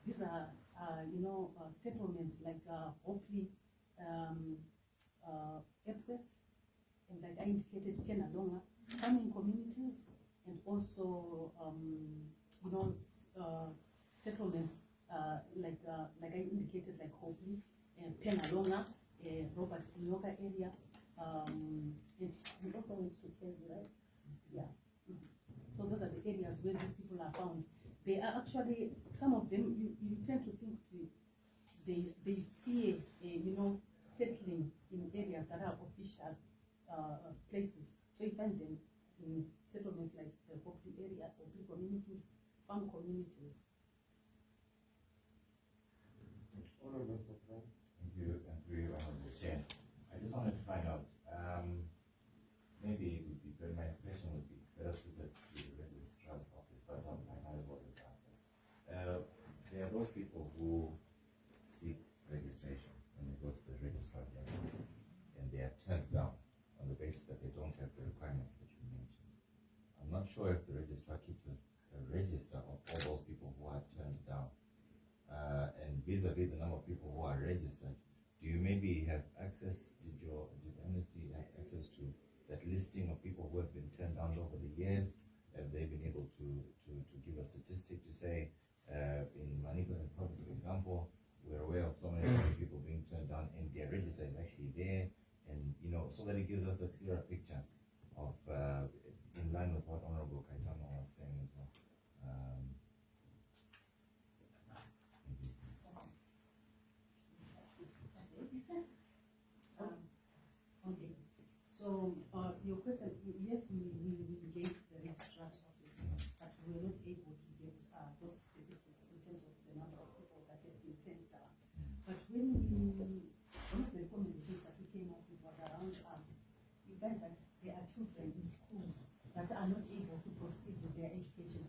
these are, settlements like Hopley, Epworth, and like I indicated, Kenalonga, farming communities, and also, settlements like I indicated, like Hopley, Kenalonga, Robert Sinyoka area, and we also went to Kezi, right? Yeah. So those are the areas where these people are found. They are actually, some of them, you tend to think they fear, settling in areas that are official places. So you find them in settlements like the Hopley area, Hopley communities, farm communities. Thank you, and to you, Honorable Chair. I just wanted to find out, maybe it would be better, my question would be better suited to the registrar's office, but I might as well just ask it. There are those people who seek registration when they go to the registrar and they are turned down on the basis that they don't have the requirements that you mentioned. I'm not sure if the registrar keeps a register of all those people who are turned down. And vis-a-vis the number of people who are registered, do you maybe have access, did Amnesty have access to that listing of people who have been turned down over the years? Have they been able to give a statistic to say, in Maniko and Province, for example, we're aware of so many people being turned down and their register is actually there, and so that it gives us a clearer picture of, in line with what Honorable Kaitano was saying as well. Okay. So your question, yes, we engaged the registrar's office, but we were not able to get those statistics in terms of the number of people that have been turned down. But when one of the recommendations that we came up with was around you find that there are children in schools that are not able to proceed with their education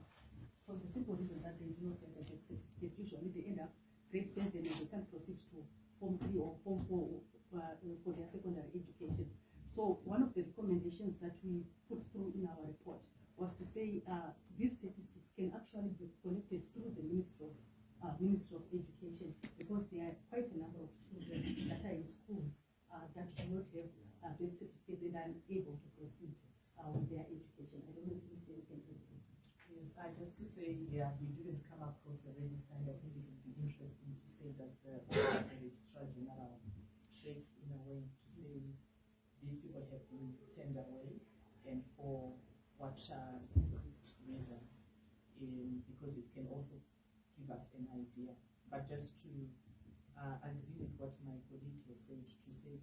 for the simple reason that they do not have a birth certificate. Usually they end up grade 7 and they can't proceed to Form 3 or Form 4 for their secondary education. So one of the recommendations that we put through in our report was to say these statistics can actually be collected through the Ministry of Education, because there are quite a number of children that are in schools that do not have birth certificates and are unable to proceed with their education. I don't know if you say you can do it. Yes, just to say, yeah, we didn't come across the register, and I think it would be interesting to say, does the Office of the Registrar General check in a way to say these people have been turned away and for what reason? Because it can also give us an idea. But just to agree with what my colleague has said, to say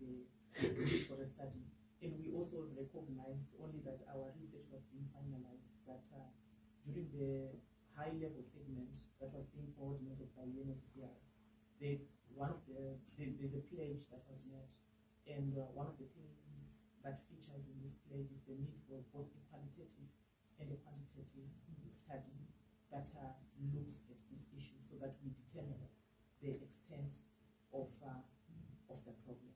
there's a need for a study. And we also recognized only that our research was being finalized, that during the high-level segment that was being coordinated by UNHCR, there's a pledge that was made, and one of the things that features in this pledge is the need for both a qualitative and a quantitative study that looks at this issue so that we determine the extent of the problem.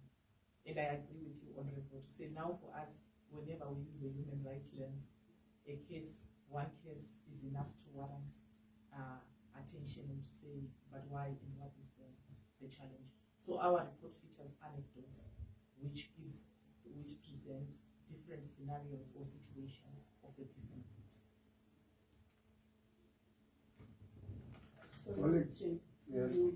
And I agree with you, Honorable, to say now for us, whenever we use a human rights lens, one case is enough to warrant attention and to say, but why and what is the challenge? So our report features anecdotes which present different scenarios or situations of the different groups. So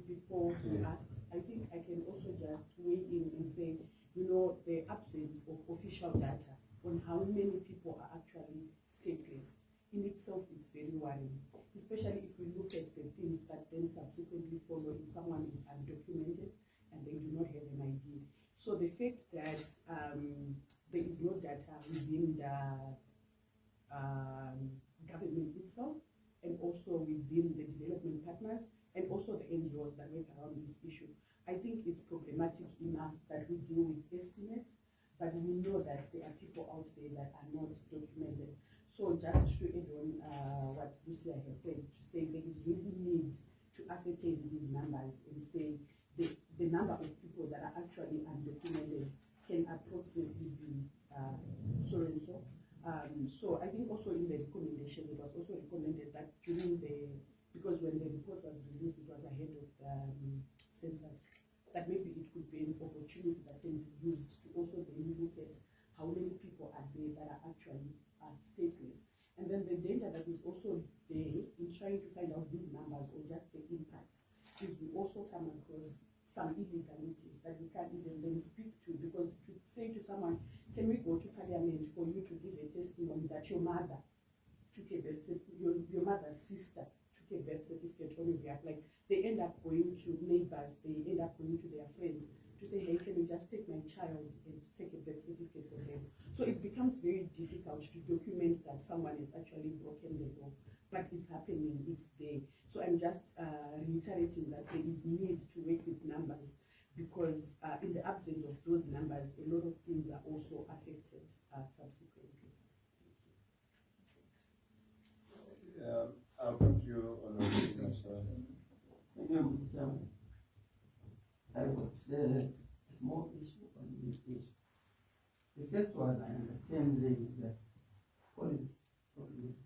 before he asks, I think I can also just weigh in and say, the absence of official data on how many people are actually stateless in itself is very worrying, especially if we look at the things that then subsequently follow if someone is undocumented and they do not have an ID. So the fact that there is no data within the government itself, and also within the development partners, and also the NGOs that work around this issue, I think it's problematic enough that we deal with estimates, but we know that there are people out there that are not documented. So just to add on what Lucia has said, to say there is really need to ascertain these numbers and say the number of people that are actually undocumented can approximately be so and so. So I think also in the recommendation, it was also recommended that during the because when the report was released, it was ahead of the census, that maybe it could be an opportunity that can be used to also then look at how many people are there that are actually stateless. And then the data that is also there in trying to find out these numbers or just the impact is we also come across some illegalities that we can't even then speak to, because to say to someone, can we go to parliament for you to give a testimony that your mother took a birth certificate, your mother's sister took a birth certificate on your behalf, like they end up going to neighbors, they end up going to their friends to say, hey, can you just take my child and take a birth certificate for them? So it becomes very difficult to document that someone has actually broken the law, but it's happening, it's there. So I'm just reiterating that there is need to work with numbers, because in the absence of those numbers, a lot of things are also affected subsequently. I'll come to you on a Thank you, Mr. Chairman. I've got a small issue on this issue. The first one, I understand there is policy problems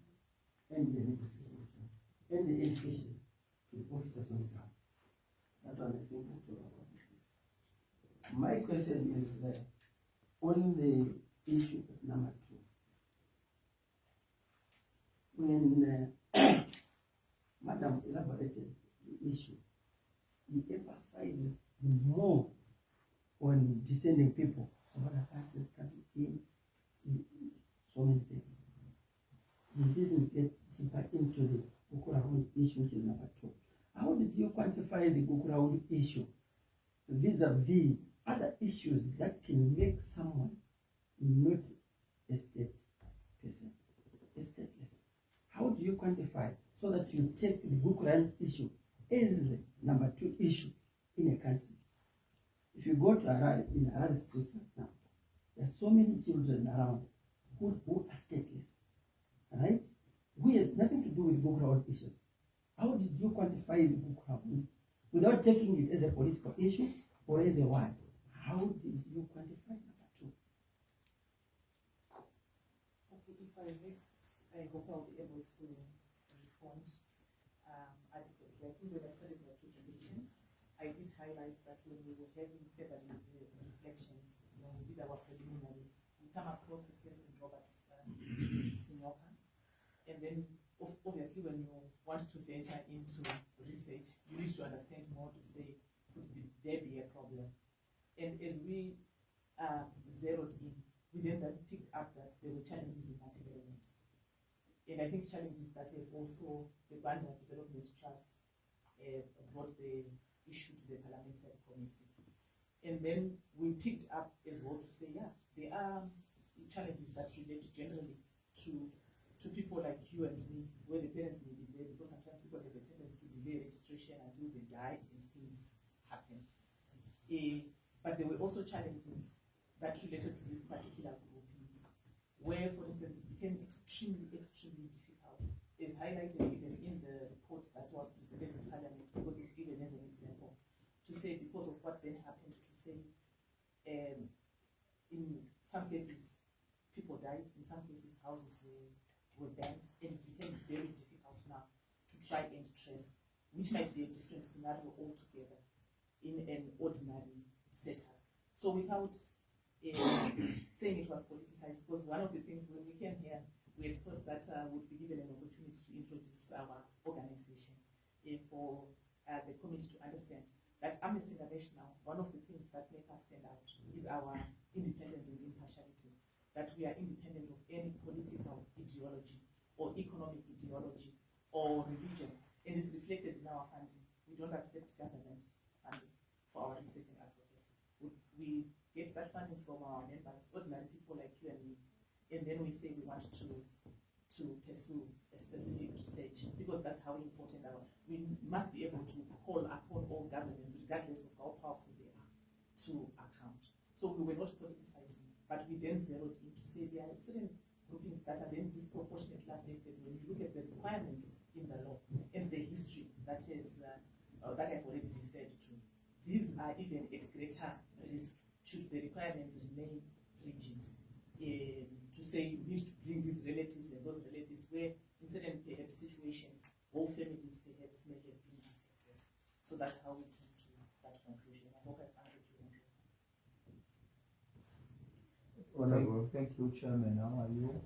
and the legislation and the education to the officers on the ground. That one I think we'll talk about. My question is on the issue of number 2. When Madam elaborated the issue, he emphasizes more on descending people. What I discussed in so many things. He didn't get deeper into the Gukurahundi issue, which is number 2. How did you quantify the Gukurahundi issue vis-a-vis other issues that can make someone not a state person, a stateless? How do you quantify so that you take the Gukurahundi issue as number 2 issue in a country? If you go to Harare, in Harare streets right now, there are so many children around who are stateless, right? Who has nothing to do with Gukurahundi issues. How did you quantify the Gukurahundi without taking it as a political issue or as a what? How did you quantify number 2? Okay, if I may, I hope I'll be able to respond adequately. I think when I started my presentation, I did highlight that when we were having February reflections, when we did our preliminaries, we come across a case in Roberts Sinyoka. And then, obviously, when you want to venture into research, you need to understand more to say, could there be a problem? And as we zeroed in, we then picked up that there were challenges in that element. And I think challenges that have also, the Banda Development Trust brought the issue to the parliamentary committee. And then we picked up as well to say, yeah, there are challenges that relate generally to people like you and me, where the parents may be there, because sometimes people have a tendency to delay registration until they die and things happen. But there were also challenges that related to these particular groupings, where, for instance, it became extremely difficult, as highlighted even in the report that was presented in Parliament, because it's given as an example, to say because of what then happened, to say in some cases people died, in some cases houses were banned, and it became very difficult now to try and trace, which might be a different scenario altogether in an ordinary setup. So without saying it was politicized, because one of the things when we came here, we had thought that would be given an opportunity to introduce our organization for the committee to understand that Amnesty International, one of the things that make us stand out is our independence and impartiality, that we are independent of any political ideology or economic ideology or religion, and it's reflected in our funding. We don't accept government funding for our research and advocacy. We get that funding from our members, ordinary people like you and me, and then we say we want to pursue a specific research, because that's how important we must be able to call upon all governments, regardless of how powerful they are, to account. So we were not politicizing, but we then zeroed in to say there are certain groupings that are then disproportionately affected when you look at the requirements in the law and the history that is that I've already referred to. These are even at greater risk should the requirements remain rigid. To say you need to bring these relatives and those relatives, where in certain perhaps situations whole families perhaps may have been affected. So that's how we came to that conclusion. I hope I've answered your question. Thank you, Chairman. How are you?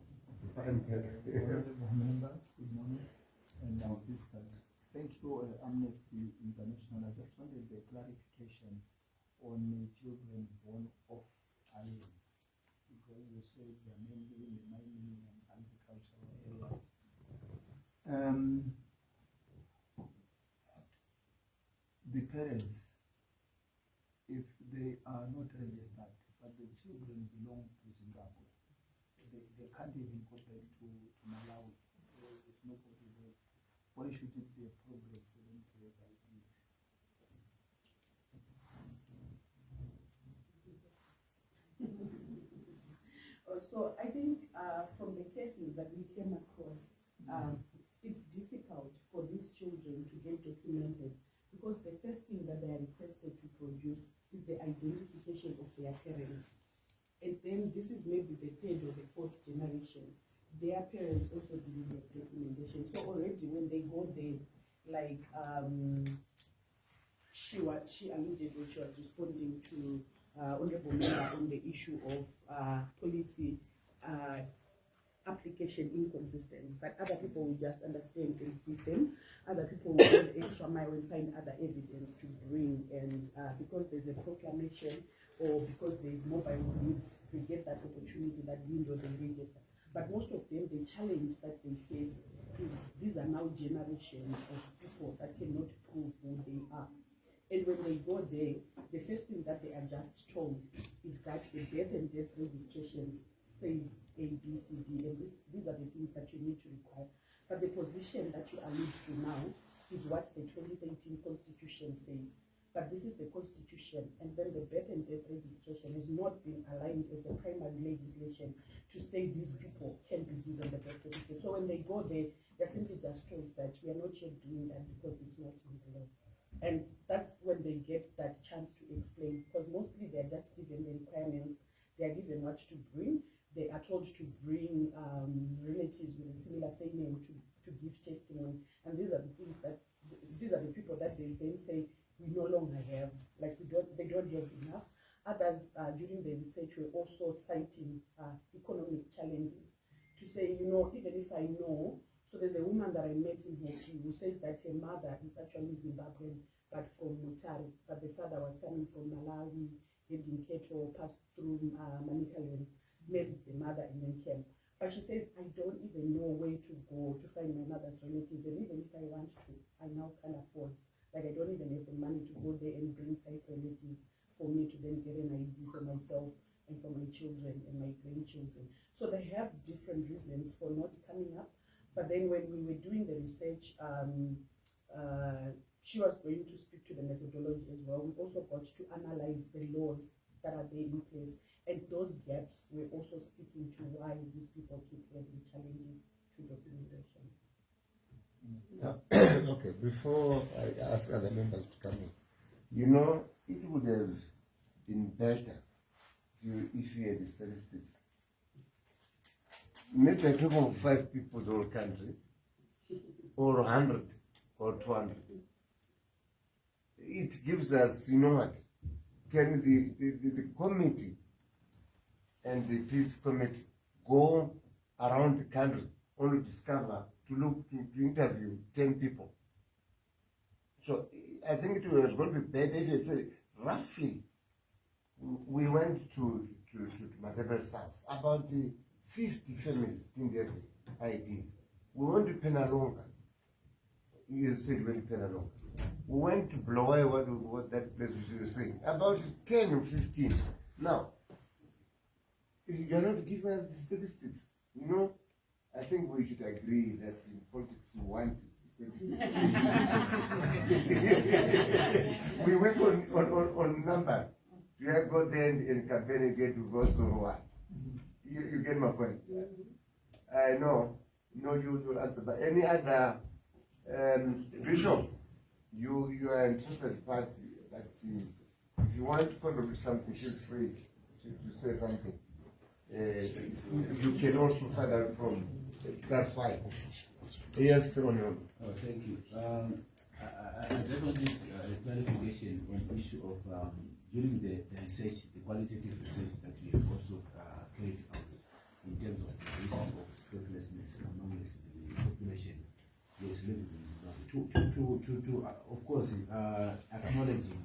Honorable members, good morning, and our visitors. Thank you, Amnesty International. I just wanted a clarification on children born off islands, because you said they are mainly in the mining and agricultural areas. The parents, if they are not registered, but the children belong to Zimbabwe, they can't even go back to Malawi. There's nobody there. Why should it be a problem for them to have IDs? So I think from the cases that we came across, it's difficult for these children to get documented, because the first thing that they are requested to produce is the identification of their parents. And then this is maybe the third or the fourth generation. Their parents also didn't have documentation. So already when they go there, like she alluded when she was responding to Honorable Member on the issue of policy application inconsistencies, that other people will just understand and give them. Other people will go the extra mile and find other evidence to bring, and because there's a proclamation or because there's mobile needs, they get that opportunity, that window, they register. But most of them, the challenge that they face is these are now generations of people that cannot prove who they are. And when they go there, the first thing that they are just told is that the birth and death registrations says A, B, C, D, and these are the things that you need to require. But the position that you allude to now is what the 2013 Constitution says. But this is the Constitution, and then the birth and death registration has not been aligned as the primary legislation to say these people can be given the birth certificate. So when they go there, they're simply just told that we are not yet doing that because it's not in the law. And that's when they get that chance to explain, because mostly they're just given the requirements, they are given what to bring. They are told to bring relatives with a similar surname to give testimony. And these are the things that, these are the people that they then say, we no longer have, like they don't have enough. Others during the research were also citing economic challenges to say, you know, even if I know, so there's a woman that I met in Haiti who says that her mother is actually Zimbabwean, but from Mutare, but the father was coming from Malawi, lived in Keto, passed through Manicaland, met the mother and then came. But she says, I don't even know where to go to find my mother's relatives, and even if I want to, I now can't afford. Like I don't even have the money to go there and bring 5 relatives for me to then get an ID for myself and for my children and my grandchildren. So they have different reasons for not coming up. But then when we were doing the research, she was going to speak to the methodology as well. We also got to analyze the laws that are there in place. And those gaps were also speaking to why these people keep having challenges to documentation. Okay, before I ask other members to come in, you know, it would have been better if you had the statistics. Maybe I talk of 5 people in the whole country, or 100, or 200. It gives us, you know what, can the committee and the peace committee go around the country only discover to look to interview 10 people. So I think it was going to be better if you say roughly we went to Matebel South, about 50 families didn't get IDs. We went to Penalonga. You said we went to Penalonga. We went to Blower, what that place which you were saying, about 10 or 15. Now, you're not giving us the statistics, you know. I think we should agree that in politics we want statistics. We work on numbers. You have go there and campaign and get to vote or what? You get my point? I know. No, you will answer. But any other Bishop, you are interested party that if you want to contribute something, feel free to say something. You can also further from clarify. Yes, Honorable. Oh, thank you. I just wanted a clarification on the issue of during the research, the qualitative research that you have also carried out in terms of the risk of statelessness among the population yes, living in Zimbabwe. Of course, acknowledging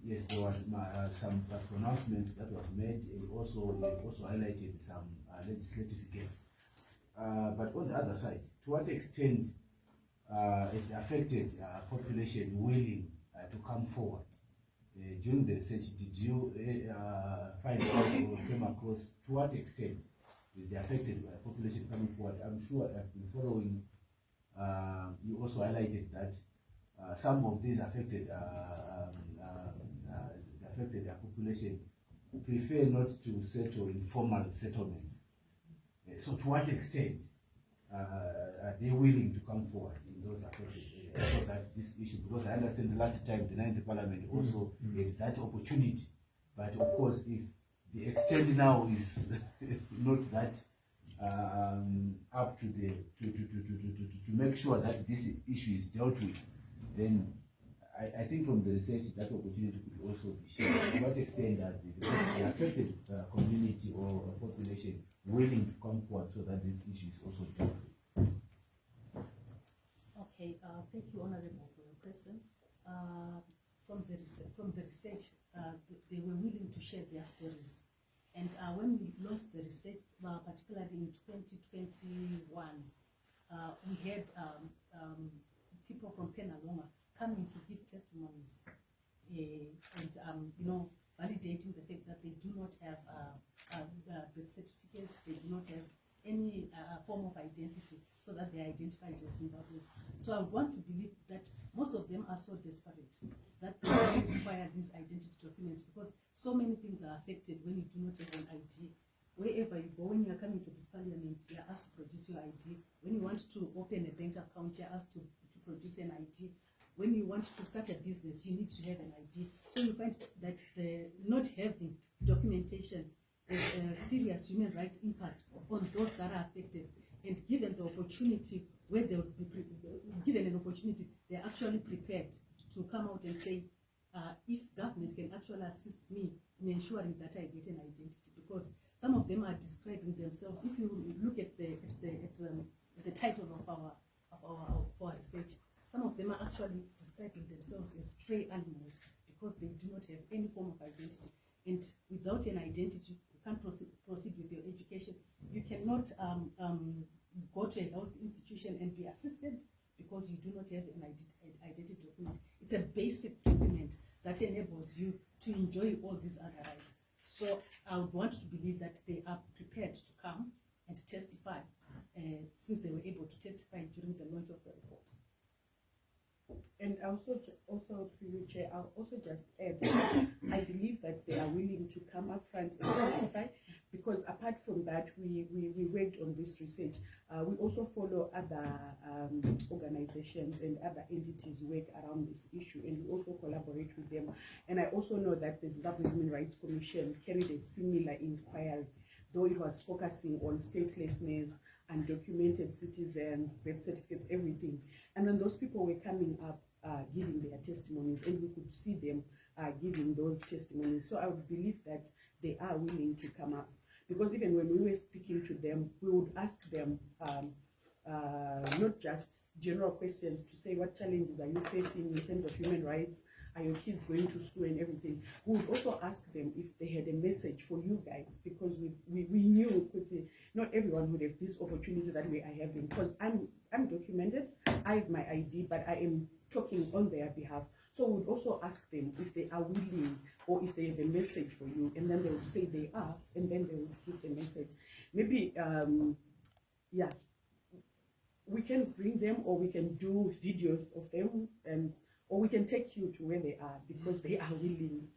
yes, there was some pronouncements that was made, and also you've also highlighted some legislative gaps. But on the other side, to what extent is the affected population willing to come forward? During the research, did you find out or came across to what extent is the affected population coming forward? I'm sure I've been following. You also highlighted that some of these affected population prefer not to settle in formal settlements. So to what extent are they willing to come forward in those affected areas so that this issue, because I understand the last time the 9th Parliament also had that opportunity, but of course if the extent now is not that up to the to make sure that this issue is dealt with, then I think from the research that opportunity could also be shared. To what extent are the affected community or population willing to come forward so that this issue is also dealt with? Okay, thank you, Honorable, for your question. From the research, they were willing to share their stories. And when we launched the research, particularly in 2021, we had people from Penalonga coming to give testimonies and you know, validating the fact that they do not have birth certificates, they do not have any form of identity, so that they are identified as Zimbabweans. So I want to believe that most of them are so desperate that they require these identity documents, because so many things are affected when you do not have an ID. Wherever you go, when you are coming to this parliament, you are asked to produce your ID. When you want to open a bank account, you are asked to produce an ID. When you want to start a business, you need to have an ID. So you find that the not having documentation is a serious human rights impact on those that are affected. And given the opportunity, where they will be given an opportunity, they're actually prepared to come out and say, if government can actually assist me in ensuring that I get an identity, because some of them are describing themselves. If you look at the title of our research, some of them are actually describing themselves as stray animals because they do not have any form of identity. And without an identity, you can't proceed with your education. You cannot go to a health institution and be assisted because you do not have an identity document. It's a basic document that enables you to enjoy all these other rights. So I would want to believe that they are prepared to come and testify, since they were able to testify during the launch of the report. And also through you, Chair, I'll also just add, I believe that they are willing to come up front and testify, because apart from that, we worked on this research. We also follow other organizations and other entities work around this issue, and we also collaborate with them. And I also know that the Zimbabwean Human Rights Commission carried a similar inquiry, though it was focusing on statelessness, undocumented citizens, birth certificates, everything. And then those people were coming up giving their testimonies, and we could see them giving those testimonies. So I would believe that they are willing to come up, because even when we were speaking to them, we would ask them not just general questions to say, what challenges are you facing in terms of human rights? Are your kids going to school and everything? We would also ask them if they had a message for you guys, because we knew not everyone would have this opportunity that we are having, because I'm documented, I have my ID, but I am talking on their behalf. So we would also ask them if they are willing or if they have a message for you, and then they would say they are, and then they would give the message. Maybe, yeah, we can bring them, or we can do videos of them, or we can take you to where they are, because they are willing.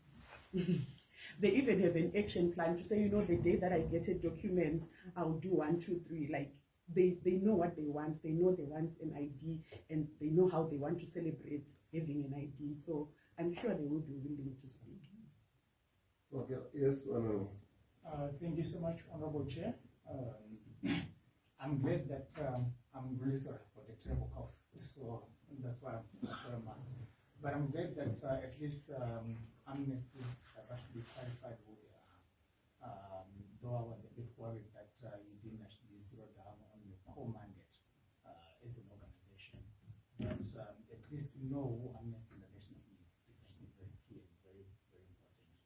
They even have an action plan to say, you know, the day that I get a document, I'll do 1, 2, 3. Like, they know what they want. They know they want an ID, and they know how they want to celebrate having an ID. So I'm sure they will be willing to speak. Okay, yes, Honorable. Thank you so much, Honorable Chair. I'm glad that I'm really sorry for the terrible cough, so that's why I'm wearing a mask. But I'm glad that at least Amnesty have actually clarified who they are. Though I was a bit worried that you didn't actually zero down on your core mandate as an organization. But at least to know who Amnesty International is actually very key and very, very important.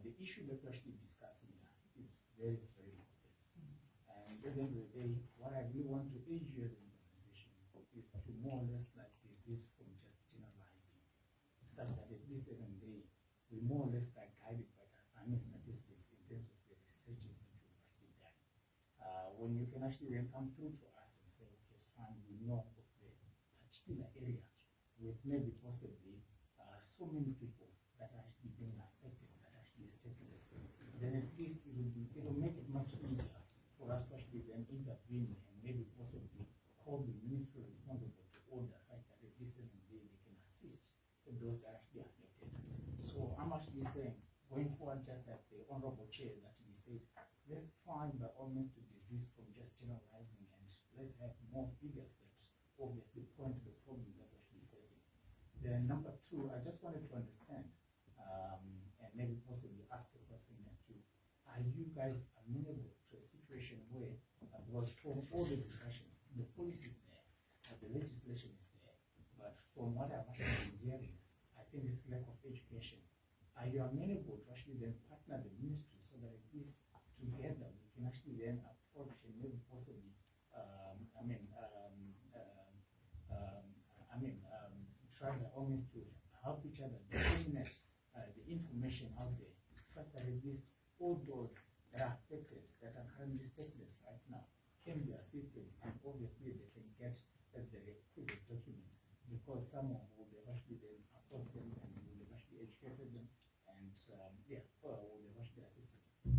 The issue that we're actually discussing here is very, very important. And at the end of the day, what I really want to urge you as an organization is to more or less like desist from just generalizing, such that at least at the end of the day, we more or less like guided by statistics in terms of the researches that you've actually done. When you can actually then come through to us and say, okay, it's fine, we know of the particular area with maybe possibly so many people that are actually being affected, that actually stateless, then at least it will make it much easier for us to actually then intervene and maybe possibly call the ministry responsible to order such that at least in the day they can assist those that are actually affected. So I'm actually saying, going forward, just like the Honorable Chair that he said, let's try by all means to desist from just generalizing and let's have more figures that obviously point to the problem that we're actually facing. Then number two, I just wanted to understand and maybe possibly ask a question as to, are you guys amenable to a situation where, because from all the discussions, the policy is there, the legislation is there, but from what I've actually been hearing, I think it's lack of education. Are you amenable to actually then partner the ministry so that at least together we can actually then approach and maybe possibly, try by all means to help each other disseminate the information out there, such that at least all those that are affected, that are currently stateless right now, can be assisted, and obviously they can get the requisite documents, because someone will have actually then approached them and will have actually educated them. Will actually assist them.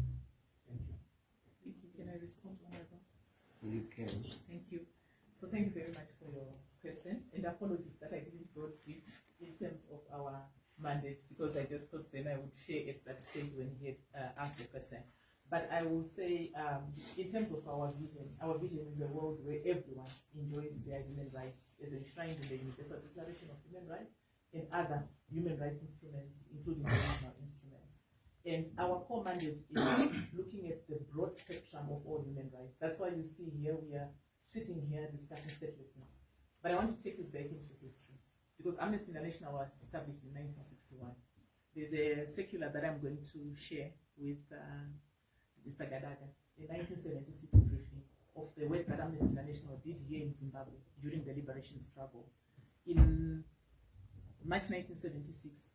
Thank you. Thank you. Can I respond, Honorable? You can. Thank you. So thank you very much for your question, and apologies that I didn't go deep in terms of our mandate, because I just thought then I would share at that stage when he had asked the question. But I will say, in terms of our vision is a world where everyone enjoys their human rights as enshrined in the Universal Declaration of Human Rights and other human rights instruments, including the regional instruments. And our core mandate is looking at the broad spectrum of all human rights. That's why you see here we are sitting here discussing statelessness. But I want to take you back into history, because Amnesty International was established in 1961. There's a circular that I'm going to share with Mr. Gadaga, a 1976 briefing of the work that Amnesty International did here in Zimbabwe during the liberation struggle. In March 1976,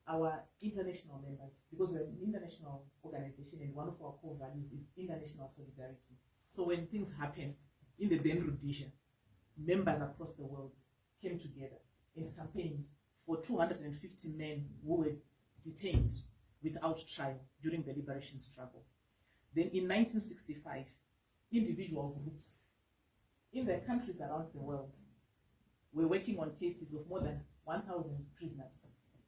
our international members, because we're an international organization and one of our core values is international solidarity. So when things happen in the then Rhodesia, members across the world came together and campaigned for 250 men who were detained without trial during the liberation struggle. Then in 1965, individual groups in the countries around the world were working on cases of more than 1,000 prisoners.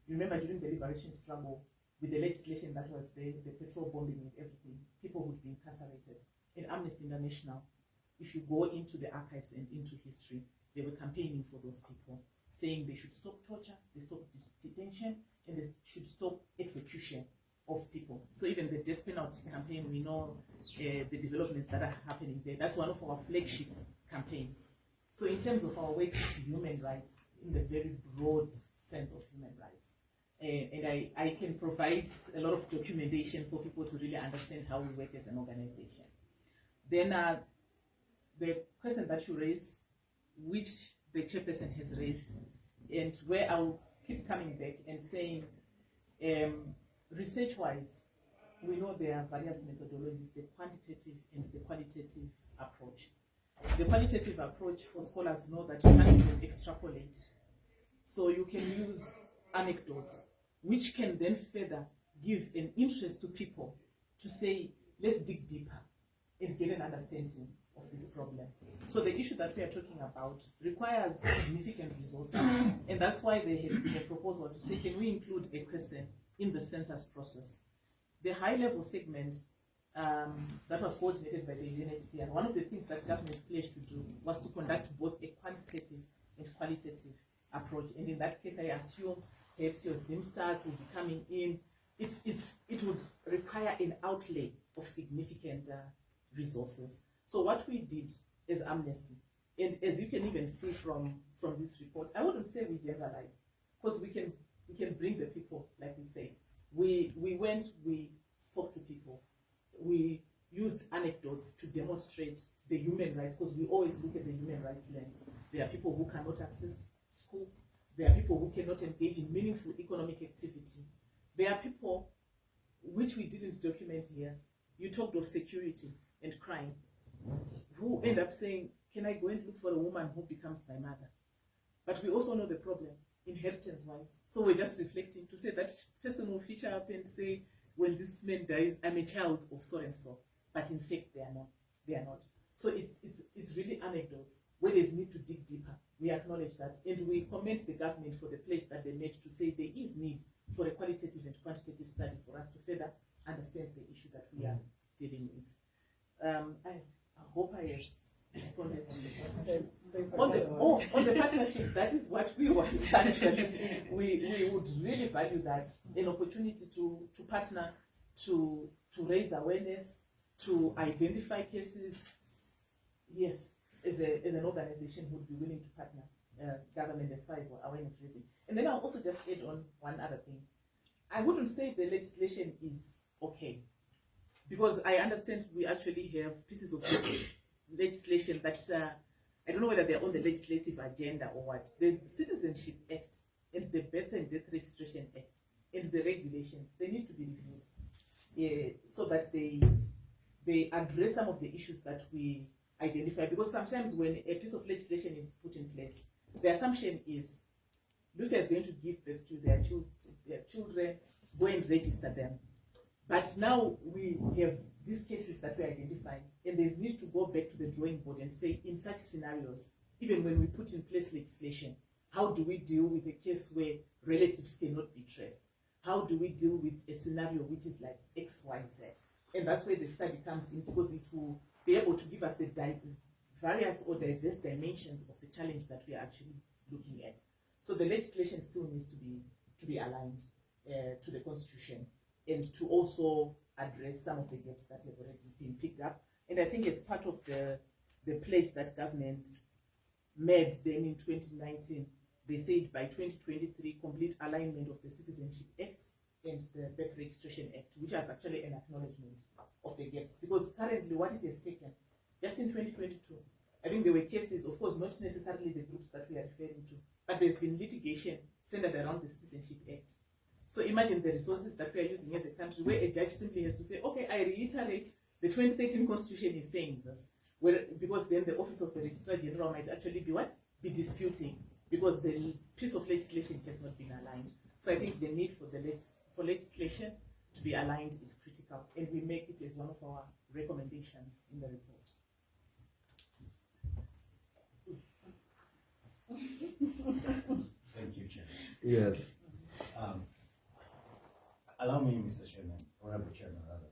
You remember during the liberation struggle, with the legislation that was there, the petrol bombing and everything, people would be incarcerated. In Amnesty International, if you go into the archives and into history, they were campaigning for those people, saying they should stop torture, they stop detention, and they should stop execution of people. So even the death penalty campaign, we know the developments that are happening there. That's one of our flagship campaigns. So in terms of our work with human rights, in the very broad sense of human rights, and I can provide a lot of documentation for people to really understand how we work as an organization. Then the question that you raised, which the chairperson has raised, and where I'll keep coming back and saying, research-wise, we know there are various methodologies, the quantitative and the qualitative approach. The qualitative approach, for scholars know that you can't even extrapolate. So you can use anecdotes, which can then further give an interest to people to say, let's dig deeper and get an understanding of this problem. So the issue that we are talking about requires significant resources, and that's why there has been a proposal to say, can we include a question in the census process? The high-level segment that was coordinated by the UNHCR. One of the things that government pledged to do was to conduct both a quantitative and qualitative approach. And in that case, I assume perhaps your Zim stars will be coming in. It would require an outlay of significant resources. So what we did as Amnesty, and as you can even see from this report, I wouldn't say we generalized, because we can bring the people, like we said. We went, we spoke to people, we used anecdotes to demonstrate the human rights, because we always look at the human rights lens. There are people who cannot access school. There are people who cannot engage in meaningful economic activity. There are people, which we didn't document here, you talked of security and crime, who end up saying, can I go and look for a woman who becomes my mother? But we also know the problem, inheritance-wise. So we're just reflecting to say that person will feature up and say, when this man dies, I'm a child of so-and-so. But in fact, they are not. They are not. So it's really anecdotes where there's need to dig deeper. We acknowledge that, and we commend the government for the pledge that they made to say there is need for a qualitative and quantitative study for us to further understand the issue that we are dealing with. I hope I have responded on the partnership. That is what we want actually. We would really value that, an opportunity to partner, to raise awareness, to identify cases. Yes, as an organization would be willing to partner government as far as awareness raising. And then I'll also just add on one other thing. I wouldn't say the legislation is okay, because I understand we actually have pieces of legislation that I don't know whether they're on the legislative agenda or what. The Citizenship Act and the Birth and Death Registration Act and the regulations, they need to be reviewed so that they address some of the issues that we identify. Because sometimes when a piece of legislation is put in place, the assumption is Lucia is going to give birth to their children, go and register them. But now we have these cases that we identify, and there's need to go back to the drawing board and say, in such scenarios, even when we put in place legislation, how do we deal with a case where relatives cannot be traced? How do we deal with a scenario which is like X, Y, Z? And that's where the study comes in, because it will be able to give us the various or diverse dimensions of the challenge that we are actually looking at. So the legislation still needs to be aligned to the Constitution, and to also address some of the gaps that have already been picked up. And I think it's part of the pledge that government made then in 2019. They said by 2023, complete alignment of the Citizenship Act and the Birth Registration Act, which is actually an acknowledgement of the gaps. Because currently what it has taken, just in 2022, I think there were cases, of course, not necessarily the groups that we are referring to, but there's been litigation centered around the Citizenship Act. So imagine the resources that we are using as a country, where a judge simply has to say, okay, I reiterate, the 2013 Constitution is saying this. Because then the Office of the Registrar General might actually be disputing, because the piece of legislation has not been aligned. So I think the need for legislation to be aligned is critical, and we make it as one of our recommendations in the report. Thank you, Chair. Yes. Allow me, Mr. Chairman, Honorable Chairman, rather,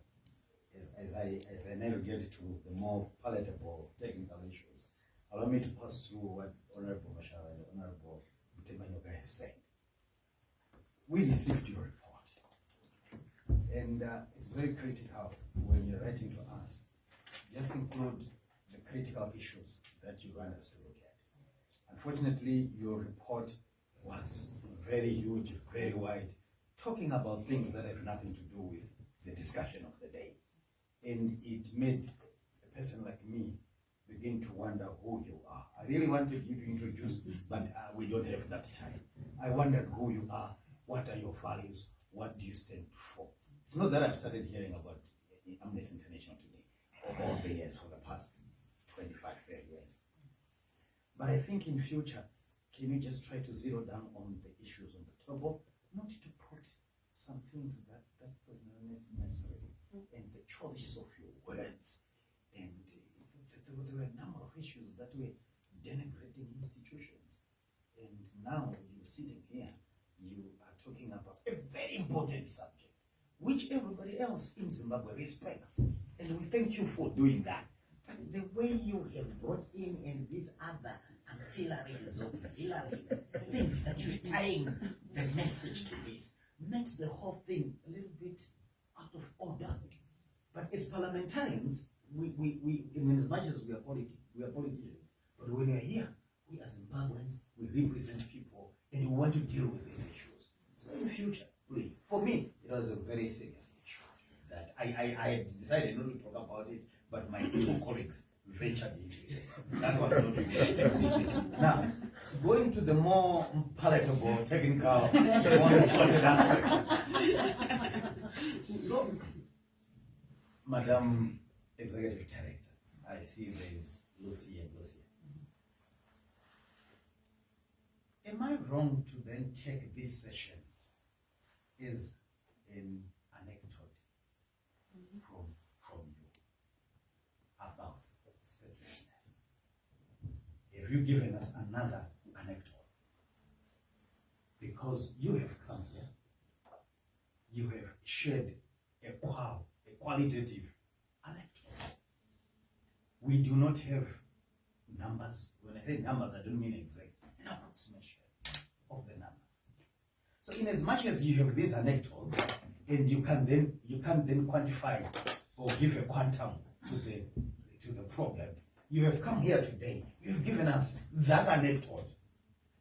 as I navigate to the more palatable technical issues, allow me to pass through what Honorable Mashala and Honorable Mtemanyoka have said. We received your report, and it's very critical when you're writing to us. Just include the critical issues that you want us to look at. Unfortunately, your report was very huge, very wide, talking about things that have nothing to do with the discussion of the day. And it made a person like me begin to wonder who you are. I really wanted you to introduce, but we don't have that time. I wondered who you are, what are your values, what do you stand for? It's not that I've started hearing about Amnesty International today, all the years, for the past 25, 30 years. But I think in future, can you just try to zero down on the issues on the table, not to put some things that are not necessary, and the choice of your words, and there were a number of issues that were denigrating institutions, and now you're sitting here, you are talking about a very important subject, which everybody else in Zimbabwe respects And we thank you for doing that. But the way you have brought in and these other ancillaries, auxiliaries, things that you're tying the message to this, makes the whole thing a little bit out of order. But as parliamentarians, we in as much as we are politicians, but when we are here, we as Zimbabweans, we represent people and we want to deal with these issues. So in the future, please, for me, it was a very serious issue that I had decided not to talk about it, but my two colleagues ventured into it. That was not good. Now, going to the more palatable, technical, more important aspects. So, Madam Executive Director, I see there is Lucy and Lucy. Am I wrong to then take this session as an anecdote from you about statelessness? Have you given us another anecdote? Because you have come here, you have shared a qualitative anecdote. We do not have numbers. When I say numbers, I don't mean exact, an approximation of the numbers. So in as much as you have these anecdotes, and you can then quantify or give a quantum to the problem, you have come here today, you have given us that anecdote.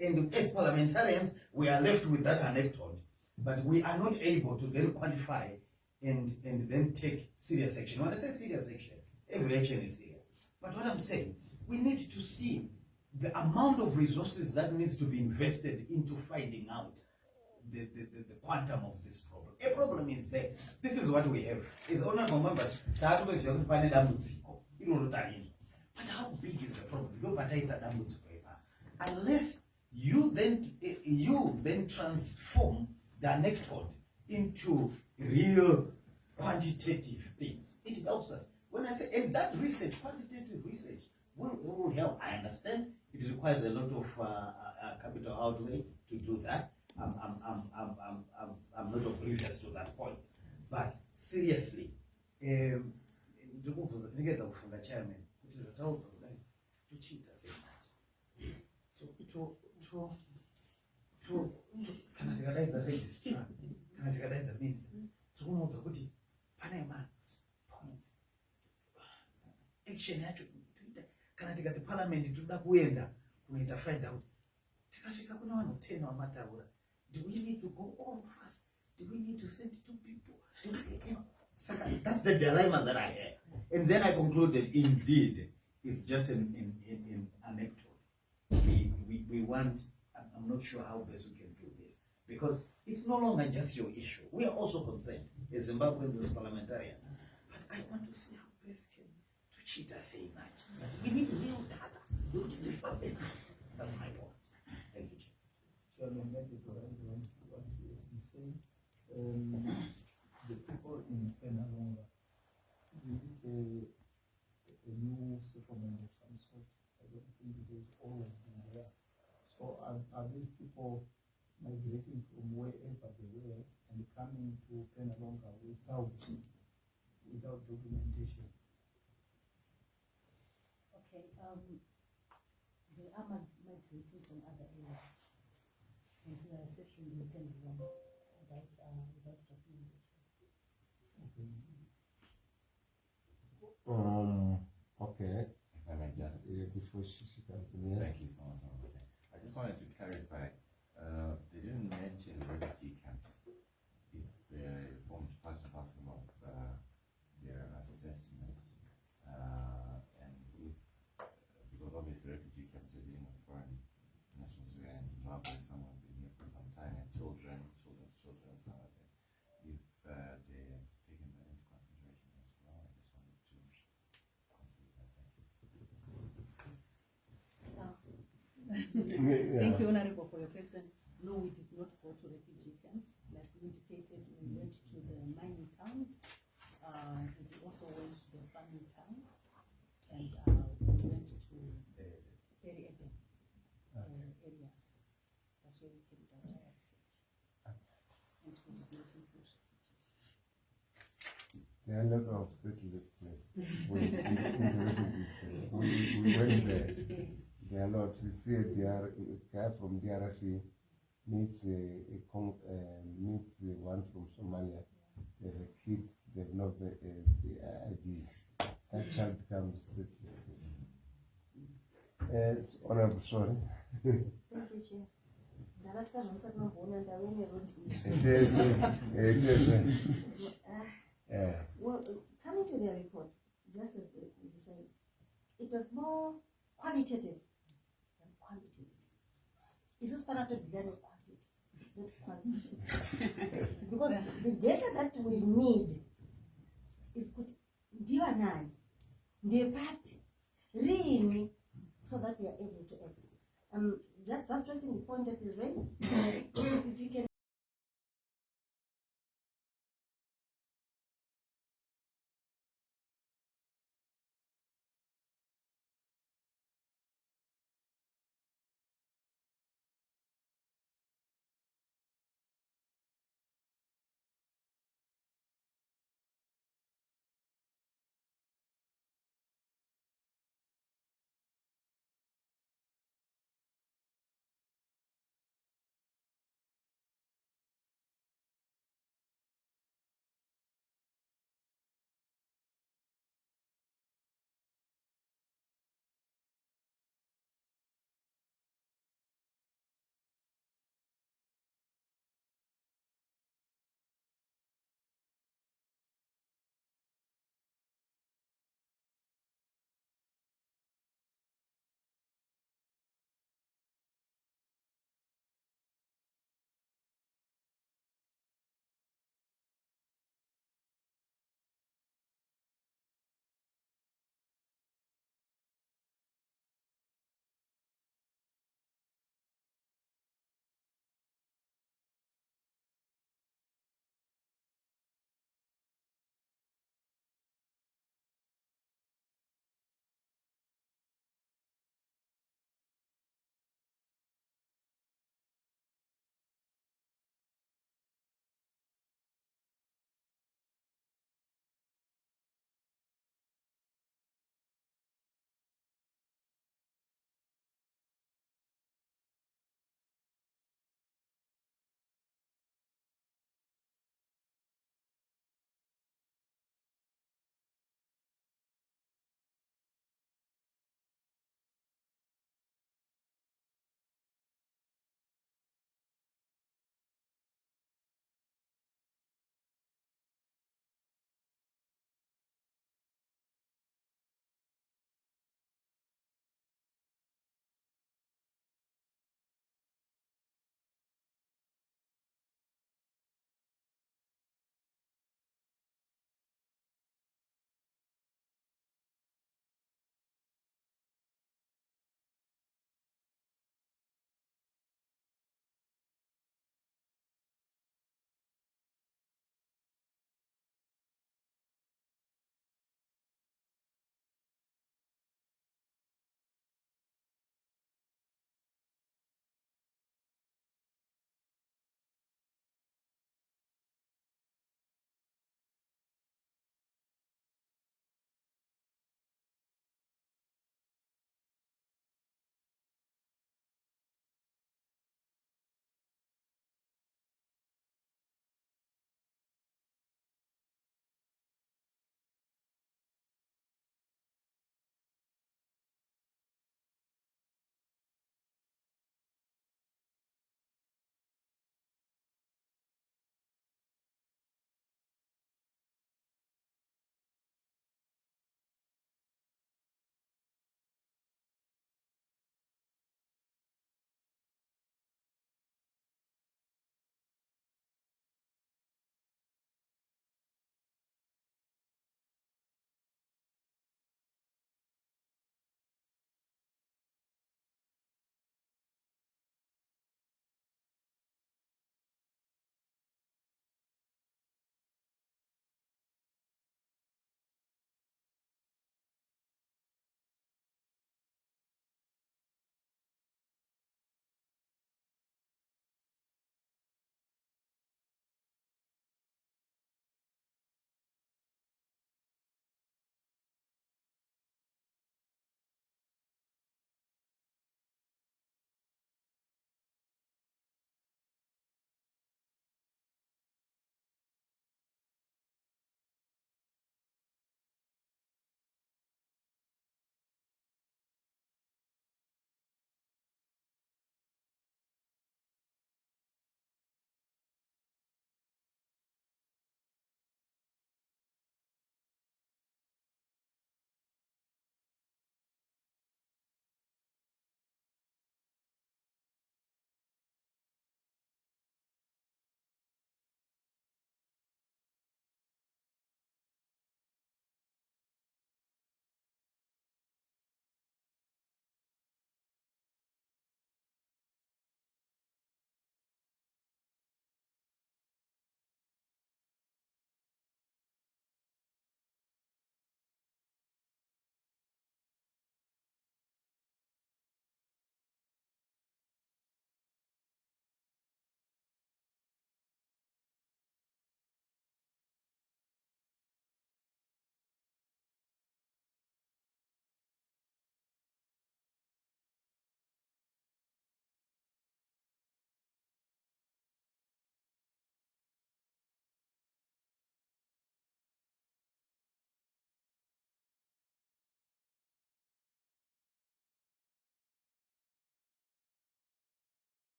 And as parliamentarians, we are left with that anecdote, but we are not able to then quantify and then take serious action. When I say serious action, every action is serious. But what I'm saying, we need to see the amount of resources that needs to be invested into finding out the quantum of this problem. A problem is there. This is what we have. It's honorable members. But how big is the problem? Unless you then transform the anecdote into real quantitative things, it helps us. When I say, and that research, quantitative research, will help. I understand it requires a lot of capital outlay to do that. I'm not oblivious to that point. But seriously, chairman, kana tikadaidza registrar kana tikadaidza minista tikuudza kuti pane points action yacho kana tikati parliament toda kuenda kunoita find out tikasvika kuna vanhu 10 vamataura, do we need to go all of us? Do we need to send 2 people? Saka, that's the dilemma that I had. And then I concluded, indeed, it's just an anecdote. We want, I'm not sure how best we can do this, because it's no longer just your issue. We are also concerned as Zimbabweans, as parliamentarians. But I want to see how best can Tuchita say that. We need real data. We need to find it. That's my point. Thank you, Chair. Chairman, maybe to add on to what he has been saying, the people in Penalonga, is it a new settlement of some sort? I don't think it has always been there. So are these people migrating from wherever they were and coming to Penalonga without documentation? Okay, they are migrating from other areas and they are settling in Penalonga without documentation. Okay. Okay. If I may just. Before she comes to Thank you so much. I just wanted to clarify. They didn't mention refugee camps. If they formed part and parcel of their assessment, and if because obviously refugee camps are dealing with foreign nationals who are in Zimbabwe, some have been here for some time, and children's children, some of them. If they had taken that into consideration as well, I just wanted to consider that. Thank you, Honorable, for your question. No, we did not go to refugee camps. Like we indicated, we went to the mining towns, and we also went to the farming towns, and we went to very urban areas. That's where we carried out our research. And we did not include refugees. There are a lot of stateless places. In the refugees camp. We went there. There are a lot. You see, a guy from DRC meets meets one from Somalia. They have a kid. They have not the IDs. That child becomes stateless. Honorable, sorry. Thank you, Chair. It is. Well, coming to their report, just as they said, it was more qualitative than quantitative. It's just para to delay quantity, not qualitative. Because the data that we need is good. Really, so that we are able to act. Just stressing the point that is raised. If you can